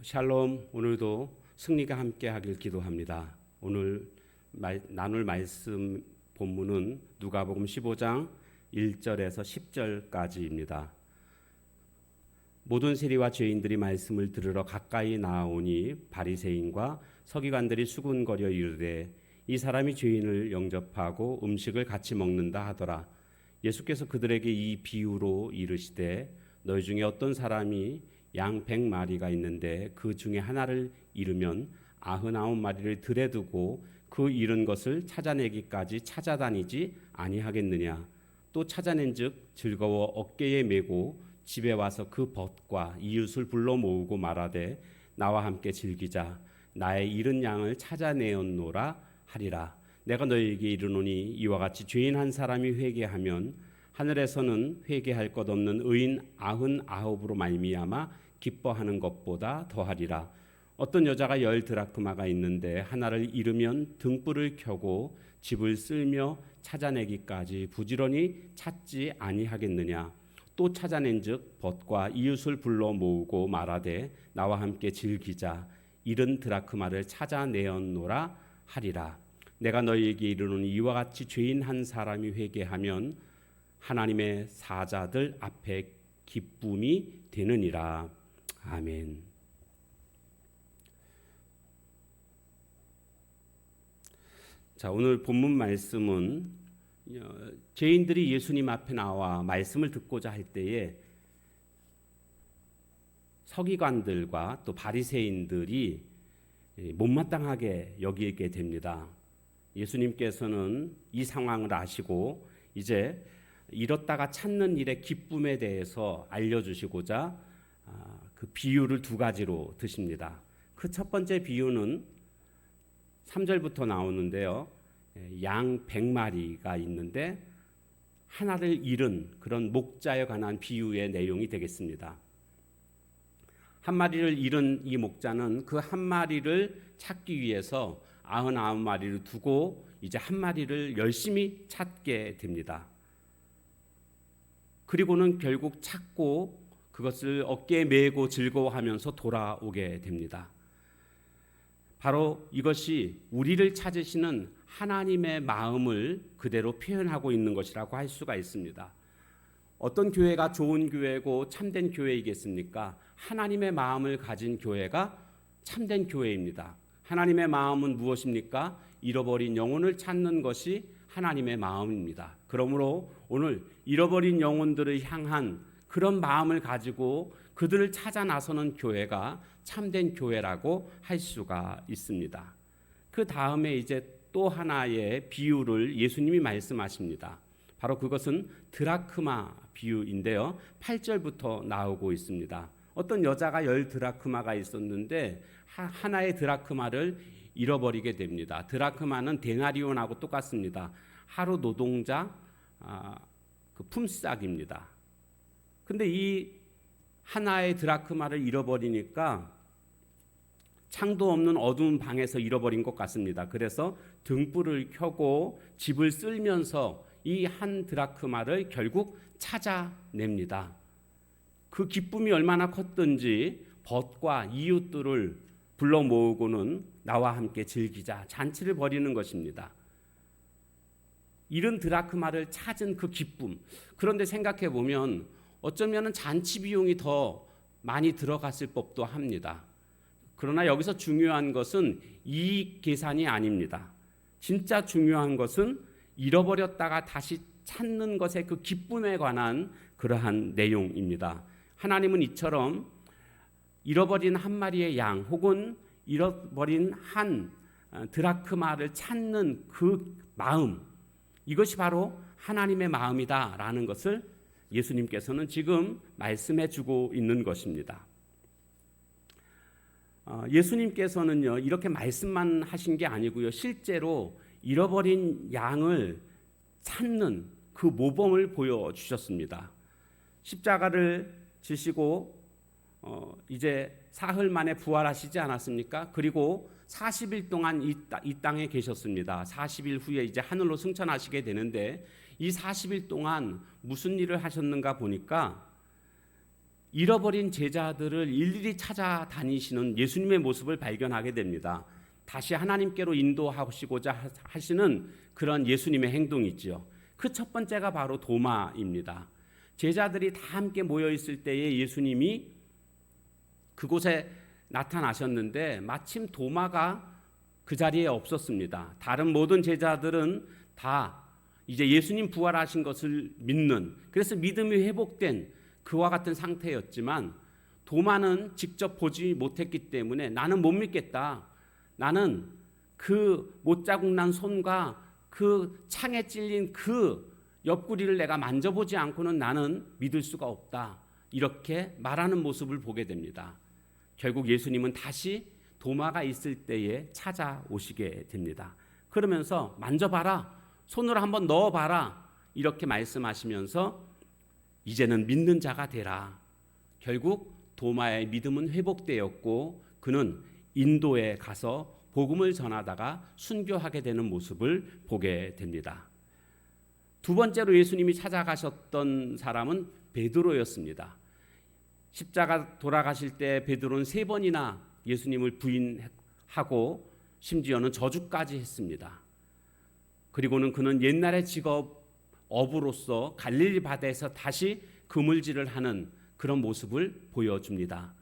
샬롬. 오늘도 승리가 함께하길 기도합니다. 오늘 나눌 말씀 본문은 누가복음 15장 1절에서 10절까지입니다. 모든 세리와 죄인들이 말씀을 들으러 가까이 나아오니 바리새인과 서기관들이 수군거려 이르되 이 사람이 죄인을 영접하고 음식을 같이 먹는다 하더라. 예수께서 그들에게 이 비유로 이르시되 너희 중에 어떤 사람이 양 100마리가 있는데 그 중에 하나를 잃으면 99마리를 들에 두고 그 잃은 것을 찾아내기까지 찾아다니지 아니하겠느냐. 또 찾아낸즉 즐거워 어깨에 메고 집에 와서 그 벗과 이웃을 불러 모으고 말하되 나와 함께 즐기자. 나의 잃은 양을 찾아내었노라 하리라. 내가 너희에게 이르노니 이와 같이 죄인 한 사람이 회개하면 하늘에서는 회개할 것 없는 의인 99으로 말미암아 기뻐하는 것보다 더하리라. 어떤 여자가 10드라크마가 있는데 하나를 잃으면 등불을 켜고 집을 쓸며 찾아내기까지 부지런히 찾지 아니하겠느냐. 또 찾아낸즉 벗과 이웃을 불러 모으고 말하되 나와 함께 즐기자. 잃은 드라크마를 찾아내었노라 하리라. 내가 너희에게 이르노니 이와 같이 죄인 한 사람이 회개하면 하나님의 사자들 앞에 기쁨이 되느니라. 아멘. 자, 오늘 본문 말씀은 죄인들이 예수님 앞에 나와 말씀을 듣고자 할 때에 서기관들과 또 바리새인들이 못마땅하게 여기게 됩니다. 예수님께서는 이 상황을 아시고 이제 잃었다가 찾는 일의 기쁨에 대해서 알려주시고자 그 비유를 두 가지로 드십니다. 그 첫 번째 비유는 3절부터 나오는데요. 양 100마리가 있는데 하나를 잃은 그런 목자에 관한 비유의 내용이 되겠습니다. 한 마리를 잃은 이 목자는 그 한 마리를 찾기 위해서 99마리를 두고 이제 한 마리를 열심히 찾게 됩니다. 그리고는 결국 찾고 그것을 어깨에 메고 즐거워하면서 돌아오게 됩니다. 바로 이것이 우리를 찾으시는 하나님의 마음을 그대로 표현하고 있는 것이라고 할 수가 있습니다. 어떤 교회가 좋은 교회고 참된 교회이겠습니까? 하나님의 마음을 가진 교회가 참된 교회입니다. 하나님의 마음은 무엇입니까? 잃어버린 영혼을 찾는 것이 하나님의 마음입니다. 그러므로 오늘 잃어버린 영혼들을 향한 그런 마음을 가지고 그들을 찾아 나서는 교회가 참된 교회라고 할 수가 있습니다. 그 다음에 이제 또 하나의 비유를 예수님이 말씀하십니다. 바로 그것은 드라크마 비유인데요. 8절부터 나오고 있습니다. 어떤 여자가 10드라크마가 있었는데 하나의 드라크마를 잃어버리게 됩니다. 드라크마는 데나리온하고 똑같습니다. 하루 노동자 그 품삯입니다. 근데 이 하나의 드라크마를 잃어버리니까 창도 없는 어두운 방에서 잃어버린 것 같습니다. 그래서 등불을 켜고 집을 쓸면서 이 한 드라크마를 결국 찾아냅니다. 그 기쁨이 얼마나 컸든지 벗과 이웃들을 불러 모으고는 나와 함께 즐기자 잔치를 벌이는 것입니다. 잃은 드라크마를 찾은 그 기쁨. 그런데 생각해 보면 어쩌면 잔치 비용이 더 많이 들어갔을 법도 합니다. 그러나 여기서 중요한 것은 이 계산이 아닙니다. 진짜 중요한 것은 잃어버렸다가 다시 찾는 것의 그 기쁨에 관한 그러한 내용입니다. 하나님은 이처럼 잃어버린 한 마리의 양 혹은 잃어버린 한 드라크마를 찾는 그 마음, 이것이 바로 하나님의 마음이다라는 것을 예수님께서는 지금 말씀해 주고 있는 것입니다. 예수님께서는요, 이렇게 말씀만 하신 게 아니고요, 실제로 잃어버린 양을 찾는 그 모범을 보여주셨습니다. 십자가를 지시고 이제 사흘 만에 부활하시지 않았습니까? 그리고 40일 동안 이 땅에 계셨습니다. 40일 후에 이제 하늘로 승천하시게 되는데 이 40일 동안 무슨 일을 하셨는가 보니까 잃어버린 제자들을 일일이 찾아다니시는 예수님의 모습을 발견하게 됩니다. 다시 하나님께로 인도하시고자 하시는 그런 예수님의 행동이지요. 그 첫 번째가 바로 도마입니다. 제자들이 다 함께 모여 있을 때에 예수님이 그곳에 나타나셨는데 마침 도마가 그 자리에 없었습니다. 다른 모든 제자들은 다 이제 예수님 부활하신 것을 믿는, 그래서 믿음이 회복된 그와 같은 상태였지만 도마는 직접 보지 못했기 때문에 나는 못 믿겠다. 나는 그 못자국 난 손과 그 창에 찔린 그 옆구리를 내가 만져보지 않고는 나는 믿을 수가 없다. 이렇게 말하는 모습을 보게 됩니다. 결국 예수님은 다시 도마가 있을 때에 찾아오시게 됩니다. 그러면서 만져봐라. 손으로 한번 넣어봐라. 이렇게 말씀하시면서 이제는 믿는 자가 되라. 결국 도마의 믿음은 회복되었고 그는 인도에 가서 복음을 전하다가 순교하게 되는 모습을 보게 됩니다. 두 번째로 예수님이 찾아가셨던 사람은 베드로였습니다. 십자가 돌아가실 때 베드로는 3번이나 예수님을 부인하고 심지어는 저주까지 했습니다. 그리고는 그는 옛날의 직업 어부로서 갈릴리 바다에서 다시 그물질을 하는 그런 모습을 보여줍니다.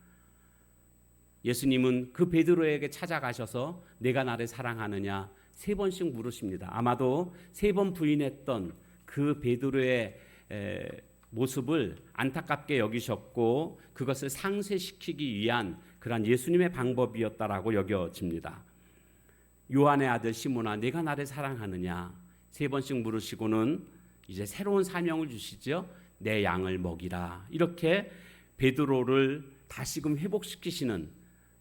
예수님은 그 베드로에게 찾아가셔서 내가 나를 사랑하느냐 3번씩 물으십니다. 아마도 3번 부인했던 그 베드로의 모습을 안타깝게 여기셨고 그것을 상쇄시키기 위한 그러한 예수님의 방법이었다라고 여겨집니다. 요한의 아들 시몬아 내가 나를 사랑하느냐 3번씩 물으시고는 이제 새로운 사명을 주시죠. 내 양을 먹이라. 이렇게 베드로를 다시금 회복시키시는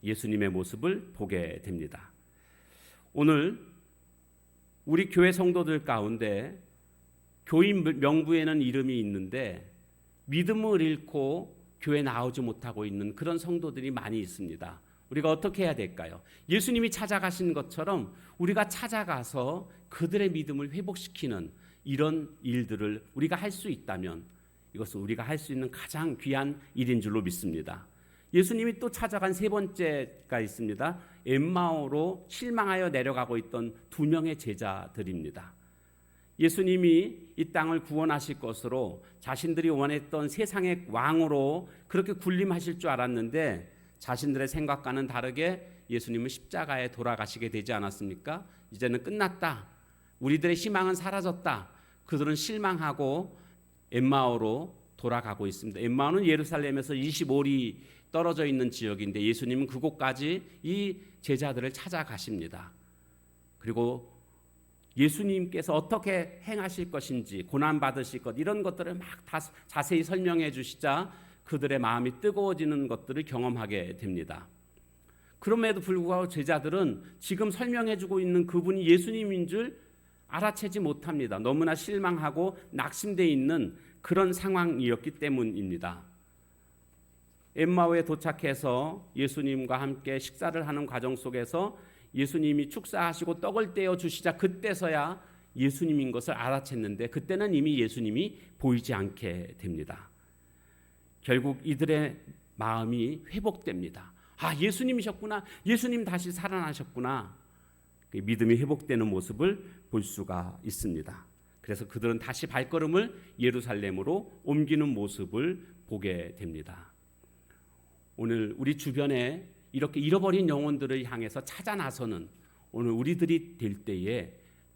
예수님의 모습을 보게 됩니다. 오늘 우리 교회 성도들 가운데 교인 명부에는 이름이 있는데 믿음을 잃고 교회 나오지 못하고 있는 그런 성도들이 많이 있습니다. 우리가 어떻게 해야 될까요? 예수님이 찾아가신 것처럼 우리가 찾아가서 그들의 믿음을 회복시키는 이런 일들을 우리가 할 수 있다면 이것은 우리가 할 수 있는 가장 귀한 일인 줄로 믿습니다. 예수님이 또 찾아간 3번째가 있습니다. 엠마오로 실망하여 내려가고 있던 2명의 제자들입니다. 예수님이 이 땅을 구원하실 것으로 자신들이 원했던 세상의 왕으로 그렇게 군림하실 줄 알았는데 자신들의 생각과는 다르게 예수님은 십자가에 돌아가시게 되지 않았습니까? 이제는 끝났다. 우리들의 희망은 사라졌다. 그들은 실망하고 엠마오로 돌아가고 있습니다. 엠마오는 예루살렘에서 25리 떨어져 있는 지역인데 예수님은 그곳까지 이 제자들을 찾아가십니다. 그리고 예수님께서 어떻게 행하실 것인지 고난받으실 것 이런 것들을 막 다 자세히 설명해 주시자 그들의 마음이 뜨거워지는 것들을 경험하게 됩니다. 그럼에도 불구하고 제자들은 지금 설명해 주고 있는 그분이 예수님인 줄 알아채지 못합니다. 너무나 실망하고 낙심되어 있는 그런 상황이었기 때문입니다. 엠마오에 도착해서 예수님과 함께 식사를 하는 과정 속에서 예수님이 축사하시고 떡을 떼어 주시자 그때서야 예수님인 것을 알아챘는데 그때는 이미 예수님이 보이지 않게 됩니다. 결국 이들의 마음이 회복됩니다. 아, 예수님이셨구나. 예수님 다시 살아나셨구나. 믿음이 회복되는 모습을 볼 수가 있습니다. 그래서 그들은 다시 발걸음을 예루살렘으로 옮기는 모습을 보게 됩니다. 오늘 우리 주변에 이렇게 잃어버린 영혼들을 향해서 찾아 나서는 오늘 우리들이 될 때에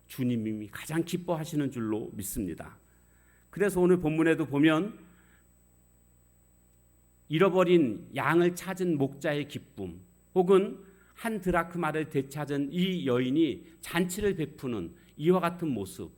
주님이 가장 기뻐하시는 줄로 믿습니다. 그래서 오늘 본문에도 보면 잃어버린 양을 찾은 목자의 기쁨 혹은 한 드라크마를 되찾은 이 여인이 잔치를 베푸는 이와 같은 모습,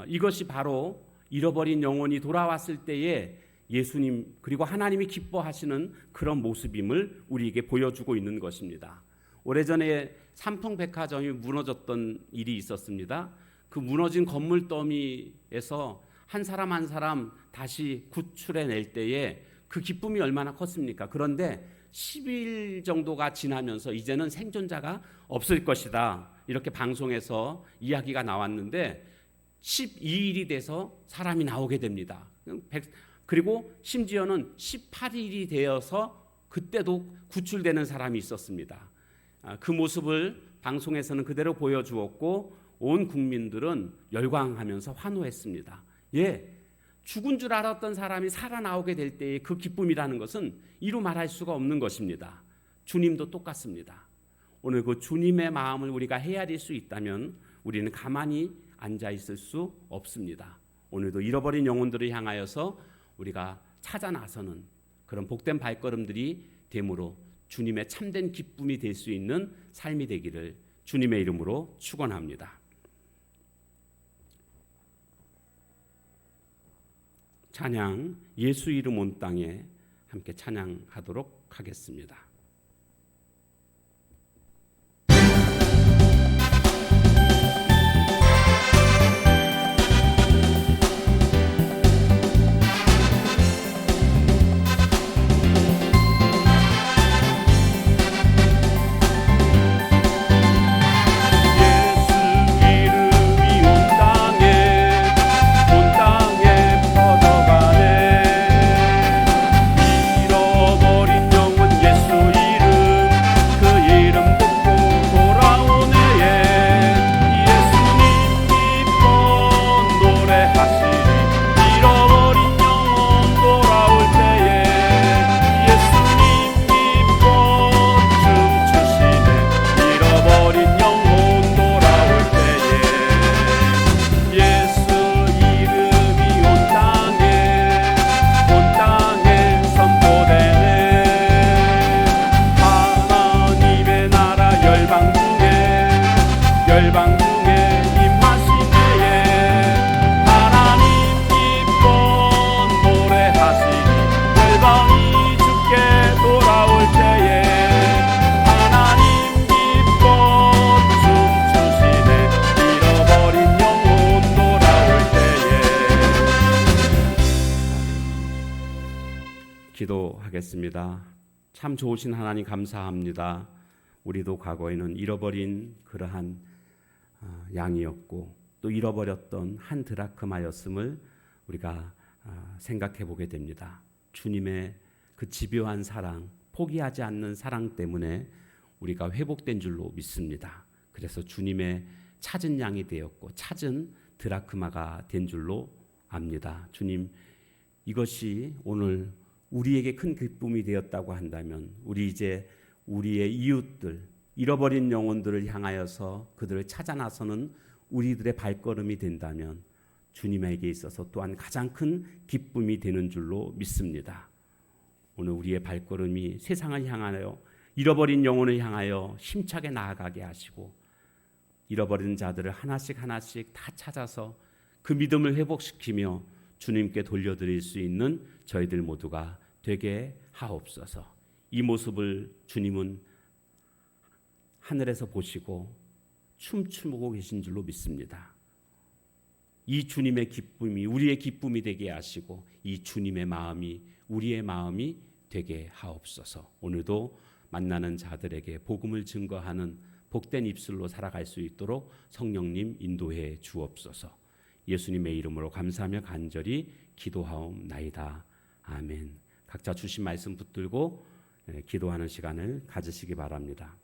이것이 바로 잃어버린 영혼이 돌아왔을 때에 예수님 그리고 하나님이 기뻐하시는 그런 모습임을 우리에게 보여주고 있는 것입니다. 오래전에 삼풍백화점이 무너졌던 일이 있었습니다. 그 무너진 건물 더미에서 한 사람 한 사람 다시 구출해낼 때에 그 기쁨이 얼마나 컸습니까? 그런데 10일 정도가 지나면서 이제는 생존자가 없을 것이다. 이렇게 방송에서 이야기가 나왔는데 12일이 돼서 사람이 나오게 됩니다. 그리고 심지어는 18일이 되어서 그때도 구출되는 사람이 있었습니다. 그 모습을 방송에서는 그대로 보여주었고 온 국민들은 열광하면서 환호했습니다. 죽은 줄 알았던 사람이 살아나오게 될 때의 그 기쁨이라는 것은 이루 말할 수가 없는 것입니다. 주님도 똑같습니다. 오늘 그 주님의 마음을 우리가 헤아릴 수 있다면 우리는 가만히 앉아 있을 수 없습니다. 오늘도 잃어버린 영혼들을 향하여서 우리가 찾아 나서는 그런 복된 발걸음들이 됨으로 주님의 참된 기쁨이 될 수 있는 삶이 되기를 주님의 이름으로 축원합니다. 찬양 예수 이름 온 땅에 함께 찬양하도록 하겠습니다. 기도하겠습니다. 참 좋으신 하나님 감사합니다. 우리도 과거에는 잃어버린 그러한 양이었고 또 잃어버렸던 한 드라크마였음을 우리가 생각해 보게 됩니다. 주님의 그 집요한 사랑, 포기하지 않는 사랑 때문에 우리가 회복된 줄로 믿습니다. 그래서 주님의 찾은 양이 되었고 찾은 드라크마가 된 줄로 압니다. 주님, 이것이 오늘 우리에게 큰 기쁨이 되었다고 한다면 우리 이제 우리의 이웃들, 잃어버린 영혼들을 향하여서 그들을 찾아 나서는 우리들의 발걸음이 된다면 주님에게 있어서 또한 가장 큰 기쁨이 되는 줄로 믿습니다. 오늘 우리의 발걸음이 세상을 향하여 잃어버린 영혼을 향하여 힘차게 나아가게 하시고 잃어버린 자들을 하나씩 다 찾아서 그 믿음을 회복시키며 주님께 돌려드릴 수 있는 저희들 모두가 되게 하옵소서. 이 모습을 주님은 하늘에서 보시고 춤추고 계신 줄로 믿습니다. 이 주님의 기쁨이 우리의 기쁨이 되게 하시고 이 주님의 마음이 우리의 마음이 되게 하옵소서. 오늘도 만나는 자들에게 복음을 증거하는 복된 입술로 살아갈 수 있도록 성령님 인도해 주옵소서. 예수님의 이름으로 감사하며 간절히 기도하옵나이다. 아멘. 각자 주신 말씀 붙들고 기도하는 시간을 가지시기 바랍니다.